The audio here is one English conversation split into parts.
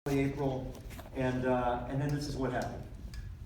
April, and then this is what happened.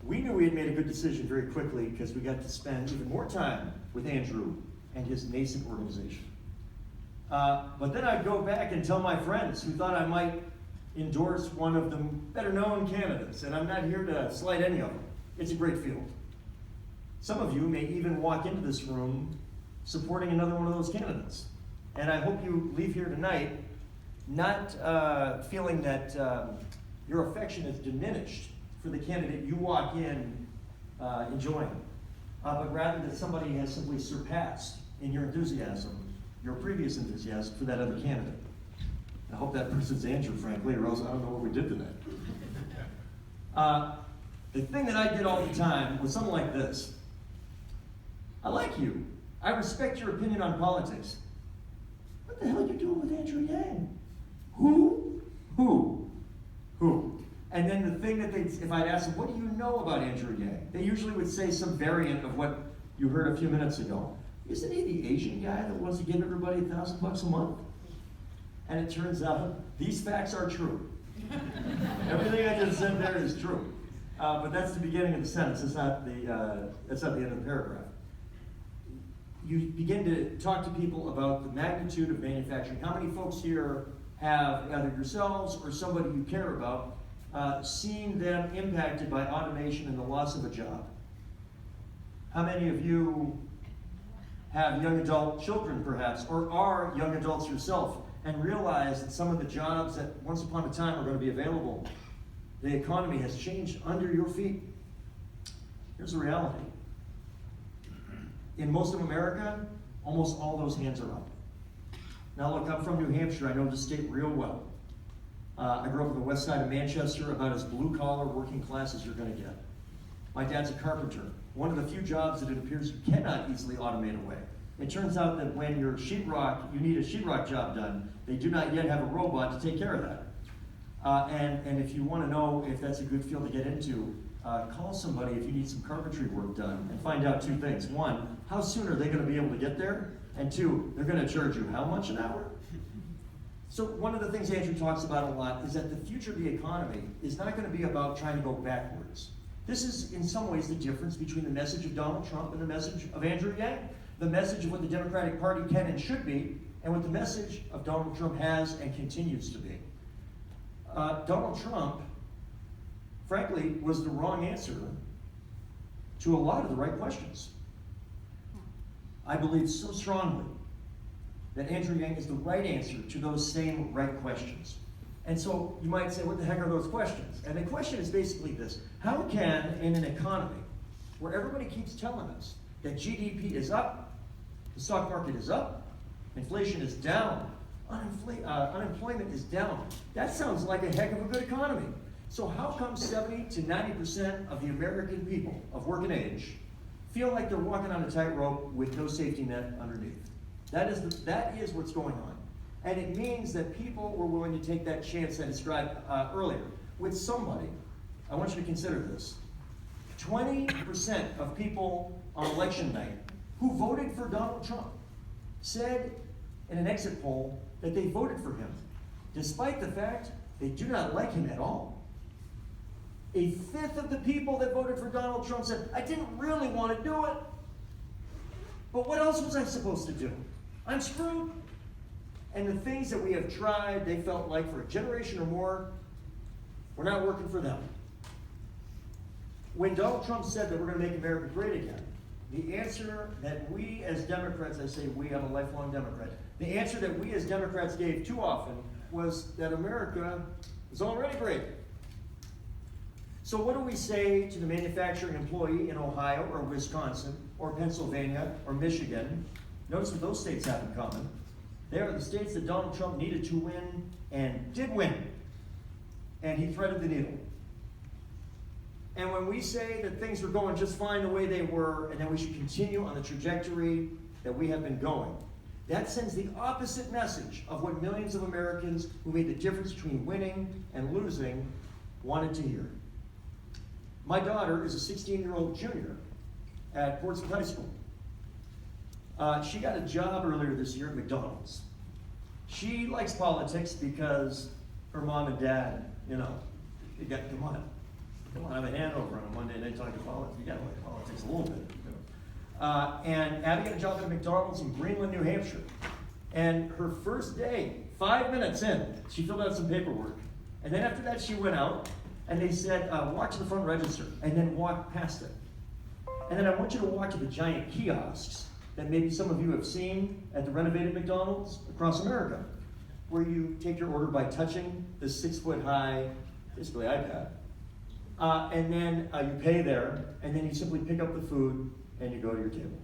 We knew we had made a good decision very quickly because we got to spend even more time with Andrew and his nascent organization. But then I'd go back and tell my friends who thought I might endorse one of the better known candidates, and I'm not here to slight any of them. It's a great field. Some of you may even walk into this room supporting another one of those candidates. And I hope you leave here tonight not feeling that your affection is diminished for the candidate you walk in enjoying, but rather that somebody has simply surpassed in your enthusiasm, your previous enthusiasm for that other candidate. I hope that person's Andrew, frankly, or else I don't know what we did tonight. The thing that I did all the time was something like this. I like you. I respect your opinion on politics. What the hell are you doing with Andrew Yang? Who? And then the thing that if I'd ask them, what do you know about Andrew Yang? They usually would say some variant of what you heard a few minutes ago. Isn't he the Asian guy that wants to give everybody $1,000 a month? And it turns out these facts are true. Everything I just said there is true. But that's the beginning of the sentence. That's not the end of the paragraph. You begin to talk to people about the magnitude of manufacturing. How many folks here have either yourselves or somebody you care about seen them impacted by automation and the loss of a job? How many of you have young adult children perhaps, or are young adults yourself, and realize that some of the jobs that once upon a time are going to be available, the economy has changed under your feet? Here's the reality. In most of America, almost all those hands are up. Now look, I'm from New Hampshire. I know the state real well. I grew up on the west side of Manchester, about as blue-collar working class as you're going to get. My dad's a carpenter. One of the few jobs that it appears you cannot easily automate away. It turns out that when you're sheetrock, you need a sheetrock job done, they do not yet have a robot to take care of that. And if you want to know if that's a good field to get into, call somebody if you need some carpentry work done and find out two things. One, how soon are they going to be able to get there? And two, they're going to charge you how much an hour? So one of the things Andrew talks about a lot is that the future of the economy is not going to be about trying to go backwards. This is in some ways the difference between the message of Donald Trump and the message of Andrew Yang. The message of what the Democratic Party can and should be, and what the message of Donald Trump has and continues to be. Donald Trump, frankly, was the wrong answer to a lot of the right questions. I believe so strongly that Andrew Yang is the right answer to those same right questions. And so you might say, what the heck are those questions? And the question is basically this: how can, in an economy where everybody keeps telling us that GDP is up, the stock market is up, inflation is down, unemployment is down, that sounds like a heck of a good economy. So how come 70 to 90% of the American people of working age feel like they're walking on a tightrope with no safety net underneath? That is what's going on. And it means that people were willing to take that chance I described earlier with somebody. I want you to consider this. 20% of people on election night who voted for Donald Trump said in an exit poll that they voted for him, despite the fact they do not like him at all. A fifth of the people that voted for Donald Trump said, I didn't really want to do it, but what else was I supposed to do? I'm screwed. And the things that we have tried, they felt like for a generation or more, were not working for them. When Donald Trump said that we're going to make America great again, the answer that we as Democrats, I say we, I'm a lifelong Democrat, the answer that we as Democrats gave too often was that America is already great. So what do we say to the manufacturing employee in Ohio or Wisconsin or Pennsylvania or Michigan? Notice what those states have in common. They are the states that Donald Trump needed to win and did win. And he threaded the needle. And when we say that things were going just fine the way they were, and that we should continue on the trajectory that we have been going, that sends the opposite message of what millions of Americans who made the difference between winning and losing wanted to hear. My daughter is a 16-year-old junior at Portsmouth High School. She got a job earlier this year at McDonald's. She likes politics because her mom and dad you know, come on, I'm in Hanover on a Monday night talking politics. You got to like politics a little bit. You know. And Abby got a job at McDonald's in Greenland, New Hampshire. And her first day, 5 minutes in, she filled out some paperwork. And then after that, she went out, and they said, walk to the front register, and then walk past it. And then I want you to walk to the giant kiosks that maybe some of you have seen at the renovated McDonald's across America, where you take your order by touching the 6-foot-high, basically iPad. And then you pay there, and then you simply pick up the food, and you go to your table.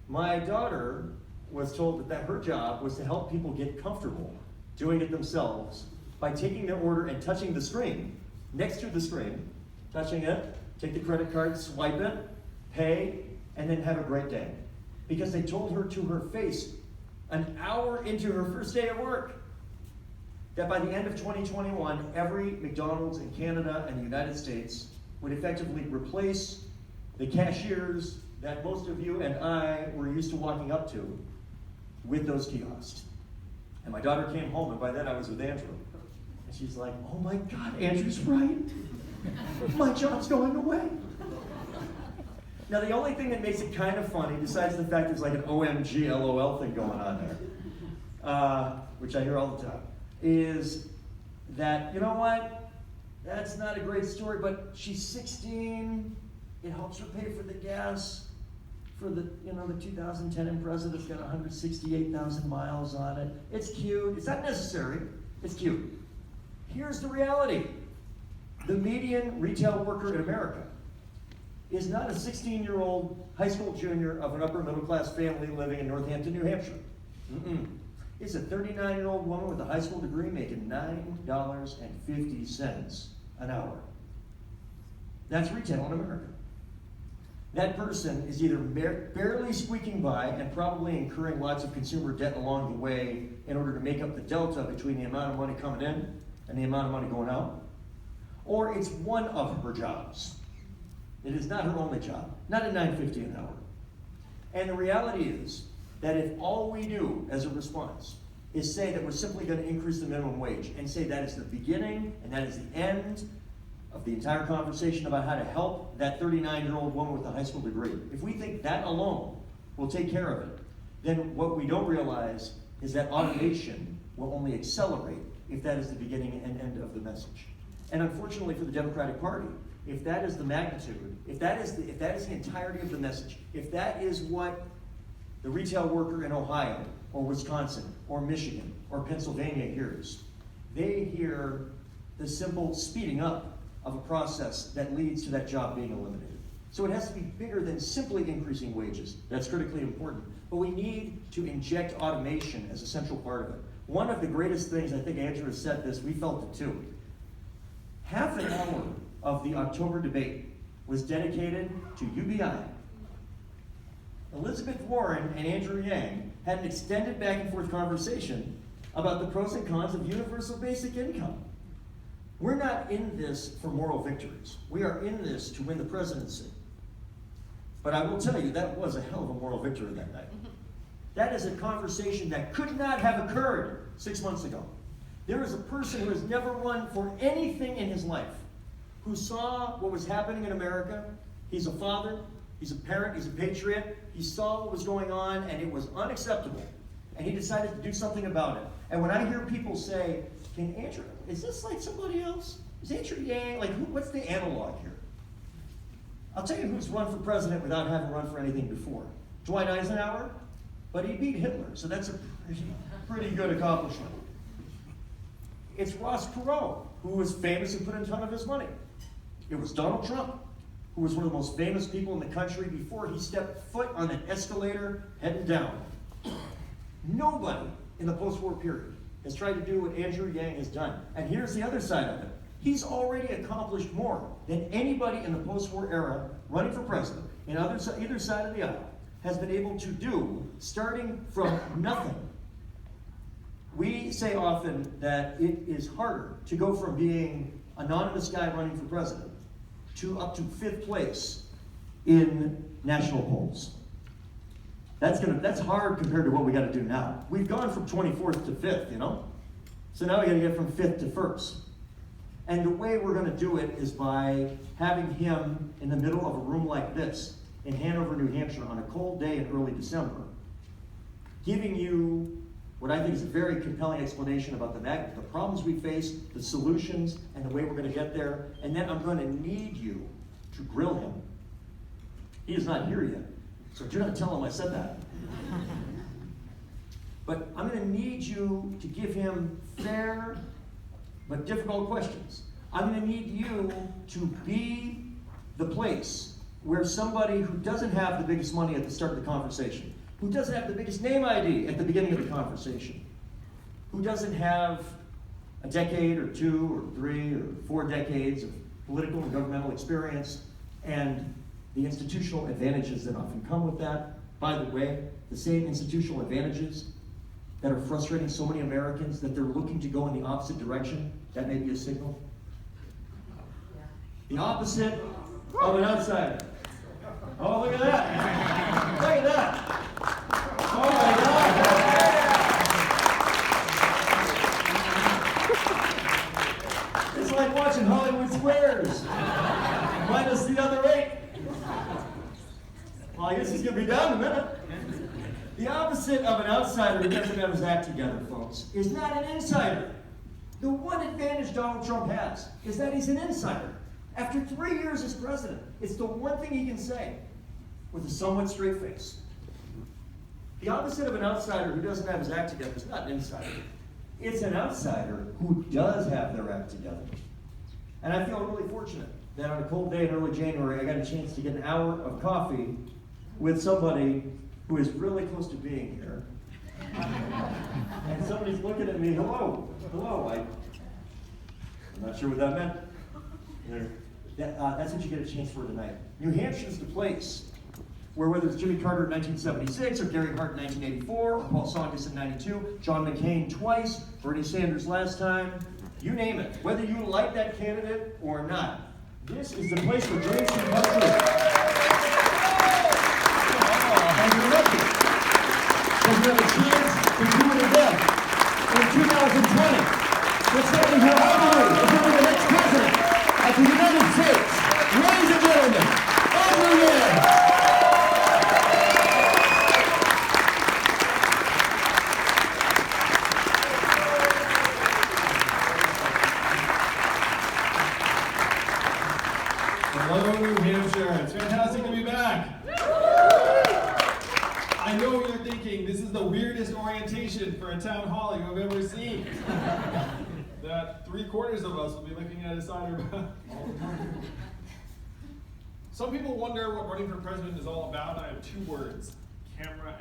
My daughter was told that her job was to help people get comfortable doing it themselves by taking their order and touching the screen, next to the screen, touching it, take the credit card, swipe it, pay, and then have a great day. Because they told her to her face, an hour into her first day at work, that by the end of 2021, every McDonald's in Canada and the United States would effectively replace the cashiers that most of you and I were used to walking up to with those kiosks. And my daughter came home, and by then I was with Andrew. And she's like, oh my God, Andrew's right. My job's going away. Now, the only thing that makes it kind of funny, besides the fact there's like an OMG LOL thing going on there, which I hear all the time, is that, you know what? That's not a great story, but she's 16. It helps her pay for the gas for the 2010 Impreza that's got 168,000 miles on it. It's cute. It's not necessary. It's cute. Here's the reality. The median retail worker in America is not a 16-year-old high school junior of an upper middle class family living in Northampton, New Hampshire. It's a 39-year-old woman with a high school degree making $9.50 an hour. That's retail in America. That person is either barely squeaking by and probably incurring lots of consumer debt along the way in order to make up the delta between the amount of money coming in and the amount of money going out, or it's one of her jobs. It is not her only job, not at $9.50 an hour. And the reality is that if all we do as a response is say that we're simply going to increase the minimum wage and say that is the beginning and that is the end of the entire conversation about how to help that 39-year-old woman with a high school degree, if we think that alone will take care of it, then what we don't realize is that automation will only accelerate if that is the beginning and end of the message. And unfortunately for the Democratic Party, if that is the magnitude, if that is the entirety of the message, if that is what the retail worker in Ohio or Wisconsin or Michigan or Pennsylvania hears, they hear the simple speeding up of a process that leads to that job being eliminated. So it has to be bigger than simply increasing wages. That's critically important. But we need to inject automation as a central part of it. One of the greatest things, I think Andrew has said this, we felt it too. Half an hour of the October debate was dedicated to UBI. Elizabeth Warren and Andrew Yang had an extended back and forth conversation about the pros and cons of universal basic income. We're not in this for moral victories. We are in this to win the presidency. But I will tell you, that was a hell of a moral victory that night. That is a conversation that could not have occurred 6 months ago. There is a person who has never run for anything in his life, who saw what was happening in America. He's a father, he's a parent, he's a patriot. He saw what was going on, and it was unacceptable. And he decided to do something about it. And when I hear people say, can Andrew, is this like somebody else? Is Andrew Yang, like what's the analog here? I'll tell you who's run for president without having run for anything before. Dwight Eisenhower, but he beat Hitler, so that's a pretty good accomplishment. It's Ross Perot, who was famous and put in a ton of his money. It was Donald Trump, who was one of the most famous people in the country before he stepped foot on an escalator heading down. Nobody in the post-war period has tried to do what Andrew Yang has done. And here's the other side of it. He's already accomplished more than anybody in the post-war era running for president, in either side of the aisle, has been able to do, starting from nothing. We say often that it is harder to go from being an anonymous guy running for president to up to 5th place in national polls. That's hard compared to what we got to do now. We've gone from 24th to 5th, you know? So now we got to get from 5th to 1st. And the way we're going to do it is by having him in the middle of a room like this in Hanover, New Hampshire on a cold day in early December, giving you what I think is a very compelling explanation about the problems we face, the solutions, and the way we're going to get there. And then I'm going to need you to grill him. He is not here yet, so do not tell him I said that. But I'm going to need you to give him fair but difficult questions. I'm going to need you to be the place where somebody who doesn't have the biggest money at the start of the conversation, who doesn't have the biggest name ID at the beginning of the conversation, who doesn't have a decade or 2 or 3 or 4 decades of political and governmental experience and the institutional advantages that often come with that. By the way, the same institutional advantages that are frustrating so many Americans that they're looking to go in the opposite direction. That may be a signal. The opposite of an outsider. Oh, look at that. Look at that. Oh my God. It's like watching Hollywood Squares. Minus the other 8. Well, I guess he's going to be down in a minute. The opposite of an outsider who doesn't have his act together, folks, is not an insider. The one advantage Donald Trump has is that he's an insider. After 3 years as president, it's the one thing he can say with a somewhat straight face. The opposite of an outsider who doesn't have his act together is not an insider. It's an outsider who does have their act together. And I feel really fortunate that on a cold day in early January, I got a chance to get an hour of coffee with somebody who is really close to being here. And somebody's looking at me, hello. I'm not sure what that meant. That's what you get a chance for tonight. New Hampshire's the place where whether it's Jimmy Carter in 1976 or Gary Hart in 1984 or Paul Tsongas in 92, John McCain twice, Bernie Sanders last time, you name it. Whether you like that candidate or not, this is the place where dreams can come true. And you're lucky, because you have a chance to do it again in 2020. Let's let me hear all of you becoming the next president of the United States. Ladies and gentlemen, Andrew Yang. Hello, New Hampshire. It's fantastic to be back. I know what you're thinking. This is the weirdest orientation for a town hall you have ever seen. That 3/4 of us will be looking at a sign about. Some people wonder what running for president is all about. I have 2 words: camera